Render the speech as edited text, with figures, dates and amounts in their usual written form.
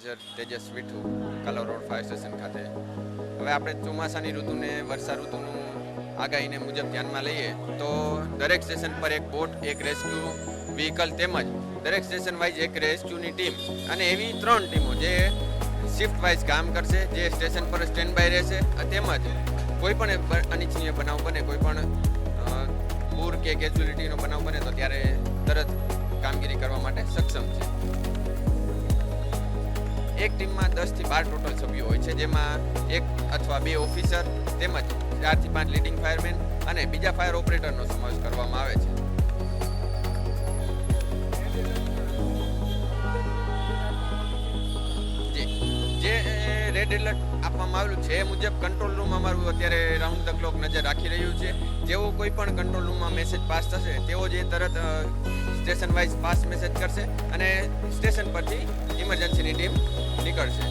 Supervisor Tejas વિઠુ, કાલા road fire station ખાતે. હવે આપણે ચોમાસાની ઋતુને વર્ષા ઋતુનું આગાહીને મુજબ ધ્યાનમાં લઈએ તો દરેક સ્ટેશન પર એક બોટ, એક રેસ્ક્યુ વ્હીકલ તેમજ દરેક સ્ટેશન વાઇઝ એક રેસ્ક્યુની ટીમ અને એવી 3 ટીમો જે શિફ્ટ વાઇઝ કામ કરશે, જે સ્ટેશન પર સ્ટેન્ડ બાય રહેશે તેમજ કોઈ પણ અનિચ્છનીય બનાવ બને, કોઈ પણ પૂર કે કેઝ્યુલિટીનો બનાવ બને તો ત્યારે તરત કામગીરી કરવા માટે સક્ષમ છે. એક ટીમમાં 10 થી 12 ટોટલ સભ્યો હોય છે, જેમાં 1 અથવા 2 ઓફિસર તેમજ 4 થી 5 લીડિંગ ફાયરમેન અને બીજા ફાયર ઓપરેટરનો સમાવેશ કરવામાં આવે છે. જે રેડ એલર્ટ આપવામાં આવેલું છે એ મુજબ કંટ્રોલ રૂમ અમારું અત્યારે રાઉન્ડ ધ ક્લોક નજર રાખી રહ્યું છે. જેવો કોઈ પણ કંટ્રોલ રૂમમાં મેસેજ પાસ થશે તેવો જે તરત સ્ટેશન વાઇઝ પાસ મેસેજ કરશે અને સ્ટેશન પરથી ઇમરજન્સીની ટીમ નીકળશે.